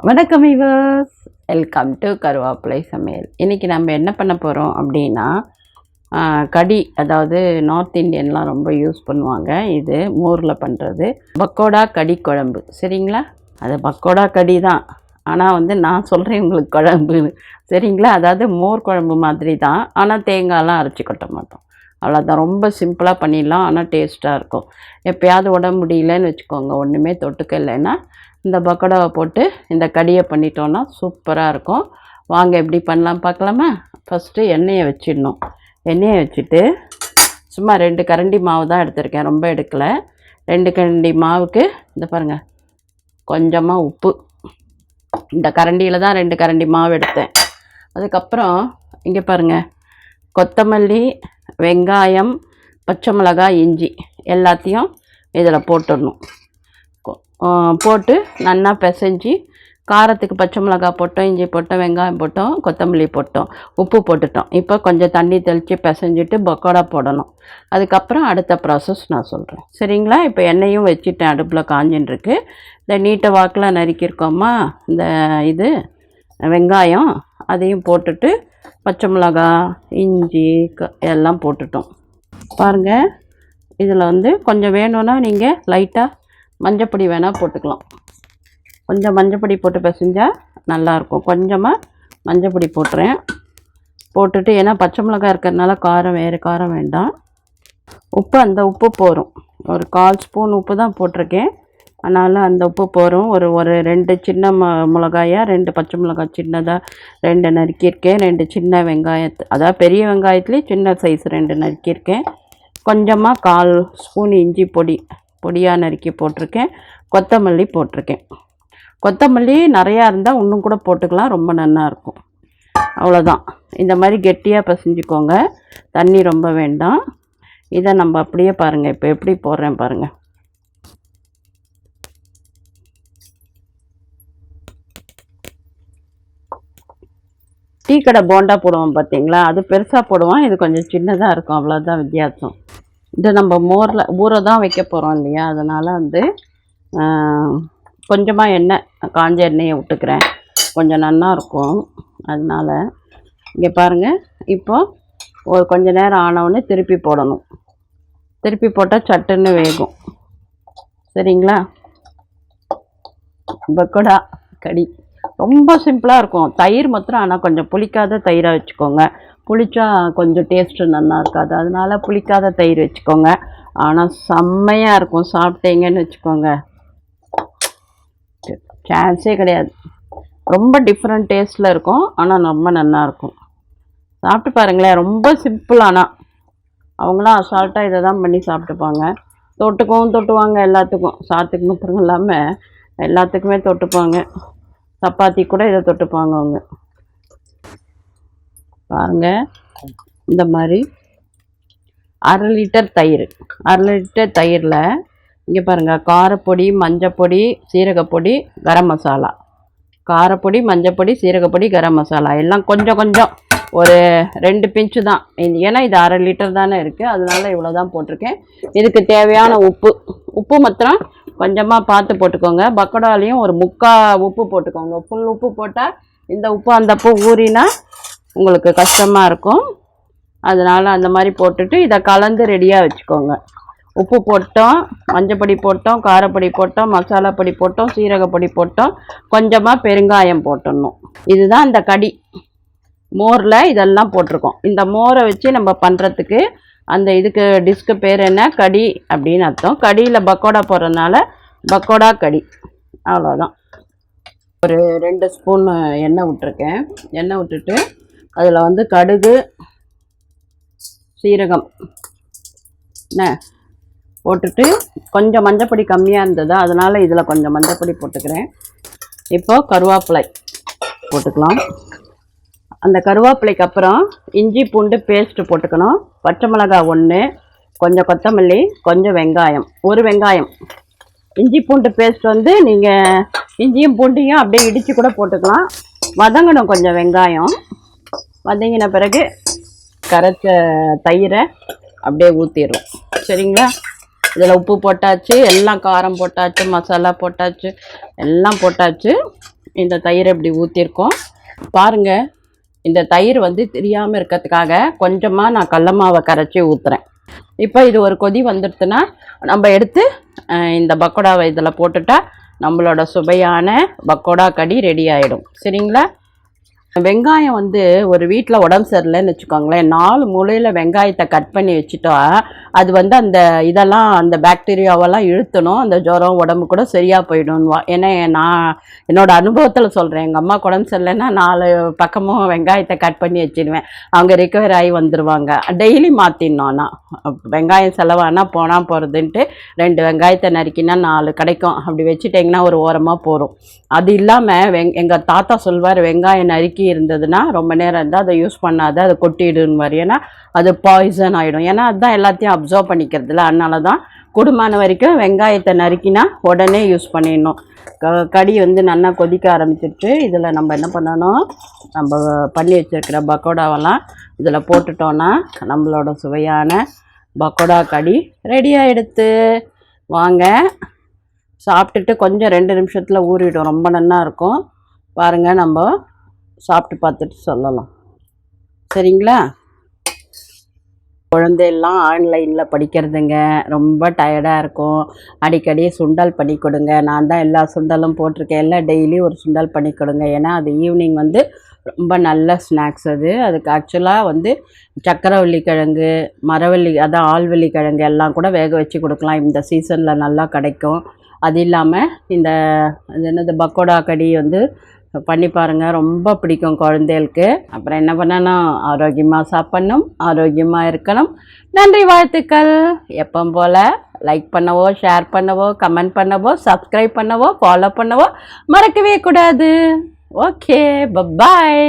வணக்கம் viewers, welcome to கருவேப்பிலை சமையல். இன்றைக்கி நம்ம என்ன பண்ண போகிறோம் அப்படின்னா கடி, அதாவது நார்த் இந்தியன்லாம் ரொம்ப யூஸ் பண்ணுவாங்க. இது மோரில் பண்ணுறது பக்கோடா கடி குழம்பு. சரிங்களா? அது பக்கோடா கடி தான், ஆனால் நான் சொல்கிறேன் உங்களுக்கு குழம்பு. சரிங்களா? அதாவது மோர் குழம்பு மாதிரி தான், ஆனால் தேங்காயெலாம் அரைச்சி கொட்ட மாட்டோம். அவ்வளோதான். ரொம்ப சிம்பிளாக பண்ணிடலாம், ஆனால் டேஸ்ட்டாக இருக்கும். எப்போயாவது உடம்பு முடியலன்னு வச்சுக்கோங்க, ஒன்றுமே தொட்டுக்க இல்லைன்னா இந்த பக்கோடாவை போட்டு இந்த கடியை பண்ணிட்டோன்னா சூப்பராக இருக்கும். வாங்க எப்படி பண்ணலாம் பார்க்கலாமா? ஃபஸ்ட்டு எண்ணெயை வச்சிடணும். எண்ணெயை வச்சுட்டு சும்மா 2 கரண்டி மாவு தான் எடுத்திருக்கேன், ரொம்ப எடுக்கலை. 2 கரண்டி மாவுக்கு இந்த பாருங்கள், கொஞ்சமாக உப்பு. இந்த கரண்டியில் தான் 2 கரண்டி மாவு எடுத்தேன். அதுக்கப்புறம் இங்கே பாருங்கள், கொத்தமல்லி, வெங்காயம், பச்சை மிளகாய், இஞ்சி எல்லாத்தையும் இதில் போட்டுடணும். போட்டு நல்லா பிசைஞ்சு, காரத்துக்கு பச்சை மிளகாய் போட்டோம், இஞ்சி போட்டோம், வெங்காயம் போட்டோம், கொத்தமல்லி போட்டோம், உப்பு போட்டுட்டோம். இப்போ கொஞ்சம் தண்ணி தெளித்து பிசைஞ்சிட்டு பக்கோடா போடணும். அதுக்கப்புறம் அடுத்த ப்ராசஸ் நான் சொல்கிறேன். சரிங்களா? இப்போ எண்ணெயும் வச்சுட்டேன், அடுப்பில் காஞ்சின்ட்டுருக்கு. இந்த நீட்டை வாக்கில் நறுக்கியிருக்கோமா இந்த இது வெங்காயம், அதையும் போட்டுட்டு பச்சை மிளகாய், இஞ்சி எல்லாம் போட்டுட்டோம். பாருங்கள், இதில் கொஞ்சம் வேணும்னா நீங்கள் லைட்டாக மஞ்சப்பொடி வேணால் போட்டுக்கலாம். கொஞ்சம் மஞ்சப்பொடி போட்டு பிசைஞ்சால் நல்லாயிருக்கும். கொஞ்சமாக மஞ்சப்பொடி போட்டுறேன். போட்டுட்டு, ஏன்னா பச்சை மிளகாய் இருக்கிறதுனால காரம், வேறு காரம் வேண்டாம். உப்பு அந்த உப்பு போகும். ஒரு 1/4 ஸ்பூன் உப்பு தான் போட்டிருக்கேன், அதனால் அந்த உப்பு போகும். ஒரு 2 சின்ன மிளகாயாக, 2 பச்சை மிளகாய் சின்னதாக 2 நறுக்கியிருக்கேன். 2 சின்ன வெங்காயத்து, அதாவது பெரிய வெங்காயத்துலேயும் சின்ன சைஸ் 2 நறுக்கியிருக்கேன். கொஞ்சமாக 1/4 ஸ்பூன் இஞ்சி பொடியாக நறுக்கி போட்டிருக்கேன். கொத்தமல்லி போட்டிருக்கேன். கொத்தமல்லி நிறையா இருந்தால் இன்னும் கூட போட்டுக்கலாம், ரொம்ப நல்லாயிருக்கும். அவ்வளோதான். இந்த மாதிரி கெட்டியாக பிசைஞ்சிக்கோங்க, தண்ணி ரொம்ப வேண்டாம். இதை நம்ம அப்படியே பாருங்கள், இப்போ எப்படி போடுறேன் பாருங்கள். டீ கடை போண்டா போடுவோம் பார்த்தீங்களா, அது பெருசாக போடுவோம், இது கொஞ்சம் சின்னதாக இருக்கும், அவ்வளோதான் வித்தியாசம். இது நம்ம மோரில் ஊற தான் வைக்க போகிறோம் இல்லையா, அதனால் கொஞ்சமாக எண்ணெய், காஞ்ச எண்ணெயை விட்டுக்கிறேன், கொஞ்சம் நல்லா இருக்கும். அதனால் இங்கே பாருங்கள், இப்போது ஒரு கொஞ்ச நேரம் ஆனவுடனே திருப்பி போடணும். திருப்பி போட்டால் சட்டுன்னு வேகும். சரிங்களா? பக்கோடா கடி ரொம்ப சிம்பிளாக இருக்கும். தயிர் மாத்திரம், ஆனால் கொஞ்சம் புளிக்காத தயிராக வச்சுக்கோங்க. புளிச்சா கொஞ்சம் டேஸ்ட்டு நல்லா இருக்காது, அதனால் புளிக்காத தயிர் வச்சுக்கோங்க. ஆனால் செம்மையாக இருக்கும். சாப்பிட்டீங்கன்னு வச்சுக்கோங்க, சான்ஸே கிடையாது. ரொம்ப டிஃப்ரெண்ட் டேஸ்ட்டில் இருக்கும், ஆனால் ரொம்ப நல்லாயிருக்கும். சாப்பிட்டு பாருங்களேன், ரொம்ப சிம்பிள். ஆனால் அவங்களாம் அசால்ட்டாக இதை தான் பண்ணி சாப்பிட்டுப்பாங்க. தொட்டுக்குவாங்க எல்லாத்துக்கும், சாத்துக்கு மாத்திரம் இல்லாமல் எல்லாத்துக்குமே தொட்டுப்பாங்க. சப்பாத்தி கூட இதை தொட்டுப்பாங்க அவங்க. பாருங்கள், இந்த மாதிரி 1/2 லிட்டர் தயிர். 1/2 லிட்டர் தயிரில் இங்கே பாருங்கள், காரப்பொடி, மஞ்சப்பொடி, சீரகப்பொடி, கரம் மசாலா. காரப்பொடி, மஞ்சப்பொடி, சீரகப்பொடி, கரம் மசாலா எல்லாம் கொஞ்சம் கொஞ்சம், ஒரு 2 பிஞ்சு தான். ஏன்னா இது 1/2 லிட்டர் தானே இருக்குது, அதனால இவ்வளோ தான் போட்டிருக்கேன். இதுக்கு தேவையான உப்பு மாத்திரம் கொஞ்சமாக பார்த்து போட்டுக்கோங்க. பக்கோடாலையும் ஒரு 3/4 உப்பு போட்டுக்கோங்க. ஃபுல் உப்பு போட்டால் இந்த உப்பு அந்த உப்பு ஊறினா உங்களுக்கு கஷ்டமாக இருக்கும். அதனால் அந்த மாதிரி போட்டுட்டு இதை கலந்து ரெடியாக வச்சுக்கோங்க. உப்பு போட்டோம், மஞ்சப்பொடி போட்டோம், காரப்பொடி போட்டோம், மசாலா பொடி போட்டோம், சீரகப்பொடி போட்டோம், கொஞ்சமாக பெருங்காயம் போட்டுடணும். இதுதான் இந்த கடி. மோரில் இதெல்லாம் போட்டிருக்கோம். இந்த மோரை வச்சு நம்ம பண்ணுறதுக்கு அந்த இதுக்கு டிஷ்க்கு பேர் என்ன, கடி அப்படின்னு அர்த்தம். கடியில் பக்கோடா போடுறதுனால பக்கோடா கடி. அவ்வளோதான். ஒரு 2 ஸ்பூன் எண்ணெய் விட்டுருக்கேன். எண்ணெய் விட்டுட்டு அதில் கடுகு, சீரகம் என்ன போட்டுட்டு, கொஞ்சம் மஞ்சப்பொடி கம்மியாக இருந்ததா, அதனால் இதில் கொஞ்சம் மஞ்சப்பொடி போட்டுக்கிறேன். இப்போது கருவேப்பிலை போட்டுக்கலாம். அந்த கருவேப்பிலைக்கு அப்புறம் இஞ்சி பூண்டு பேஸ்ட்டு போட்டுக்கணும். பச்சை மிளகாய் 1, கொஞ்சம் கொத்தமல்லி, கொஞ்சம் வெங்காயம், 1 வெங்காயம். இஞ்சி பூண்டு பேஸ்ட் நீங்கள் இஞ்சியும் பூண்டையும் அப்படியே இடித்து கூட போட்டுக்கலாம். வதங்கணும் கொஞ்சம் வெங்காயம். வதங்கின பிறகு கரைச்ச தயிரை அப்படியே ஊற்றிடுறோம். சரிங்களா? இதில் உப்பு போட்டாச்சு, எல்லாம் காரம் போட்டாச்சு, மசாலா போட்டாச்சு, எல்லாம் போட்டாச்சு. இந்த தயிர் இப்படி ஊற்றிருக்கோம் பாருங்கள். இந்த தயிர் வந்து தெரியாமல் இருக்கிறதுக்காக கொஞ்சமாக நான் கடல மாவை கரைச்சி ஊற்றுறேன். இப்போ இது ஒரு கொதி வந்துடுதுன்னா நம்ம எடுத்து இந்த பக்கோடாவை இதில் போட்டுட்டா நம்மளோட சுவையான பக்கோடா கடி ரெடி ஆகிடும். சரிங்களா? வெங்காயம் வந்து ஒரு வீட்டில் உடம்பு சரியில்லைன்னு வச்சுக்கோங்களேன், 4 மூலையில் வெங்காயத்தை கட் பண்ணி வச்சுட்டா அது வந்து அந்த இதெல்லாம் அந்த பாக்டீரியாவெல்லாம் இழுத்தணும், அந்த ஜுரம் உடம்பு கூட சரியாக போயிடும்வா. ஏன்னா நான் என்னோடய அனுபவத்தில் சொல்கிறேன். எங்கள் அம்மா உடம்பு சரியில்லைன்னா 4 பக்கமும் வெங்காயத்தை கட் பண்ணி வச்சுடுவேன். அவங்க ரிகவர் ஆகி வந்துடுவாங்க. டெய்லி மாற்றிடணும். ஆனால் வெங்காயம் செலவானா போனால் போகிறதுன்ட்டு 2 வெங்காயத்தை நறுக்கினா 4 கிடைக்கும். அப்படி வச்சுட்டிங்கன்னா ஒரு ஓரமாக போகும். அது இல்லாமல் எங்கள் தாத்தா சொல்வார், வெங்காயம் நறுக்கி இருந்ததுன்னா ரொம்ப நேரம் இருந்தால் அதை யூஸ் பண்ணாத, அதை கொட்டிடுன்னு மாதிரி. ஏன்னா அது பாய்சன் ஆகிடும். ஏன்னா அதுதான் எல்லாத்தையும் அப்சர்வ் பண்ணிக்கிறதுல. அதனால தான் கூடுமான வரைக்கும் வெங்காயத்தை நறுக்கினா உடனே யூஸ் பண்ணிடணும். கடி வந்து நல்லா கொதிக்க ஆரம்பிச்சிட்டு இதில் நம்ம என்ன பண்ணணும், நம்ம பண்ணி வச்சுருக்கிற பக்கோடாவெல்லாம் இதில் போட்டுட்டோன்னா நம்மளோட சுவையான பக்கோடா கடி ரெடி ஆகிடுத்து. வாங்க சாப்பிட்டுட்டு கொஞ்சம் 2 நிமிஷத்தில் ஊறிடும். ரொம்ப நல்லா இருக்கும். பாருங்கள், நம்ம சாப்பிட்டு பார்த்துட்டு சொல்லலாம். சரிங்களா? குழந்தையெல்லாம் ஆன்லைனில் படிக்கிறதுங்க, ரொம்ப டயர்டாக இருக்கும். அடிக்கடி சுண்டல் பண்ணி கொடுங்க. நான் தான் எல்லா சுண்டலும் போட்டிருக்கேன். எல்லாம் டெய்லி ஒரு சுண்டல் பண்ணி கொடுங்க. ஏன்னா அது ஈவினிங் வந்து ரொம்ப நல்ல ஸ்நாக்ஸ். அதுக்கு ஆக்சுவலாக வந்து சக்கரவள்ளி கிழங்கு, மரவள்ளி, அதான் ஆள்வள்ளி கிழங்கு எல்லாம் கூட வேக வச்சு கொடுக்கலாம். இந்த சீசனில் நல்லா கிடைக்கும். அது இல்லாமல் இந்த என்னது பக்கோடா கடி வந்து பண்ணி பாருங்கள், ரொம்ப பிடிக்கும் குழந்தைகளுக்கு. அப்புறம் என்ன பண்ணணும், ஆரோக்கியமாக சாப்பிட்ணும், ஆரோக்கியமாக இருக்கணும். நன்றி, வாழ்த்துக்கள். எப்போ போல் லைக் பண்ணவோ, ஷேர் பண்ணவோ, கமெண்ட் பண்ணவோ, சப்ஸ்கிரைப் பண்ணவோ, ஃபாலோ பண்ணவோ மறக்கவே கூடாது. ஓகே, பாய்.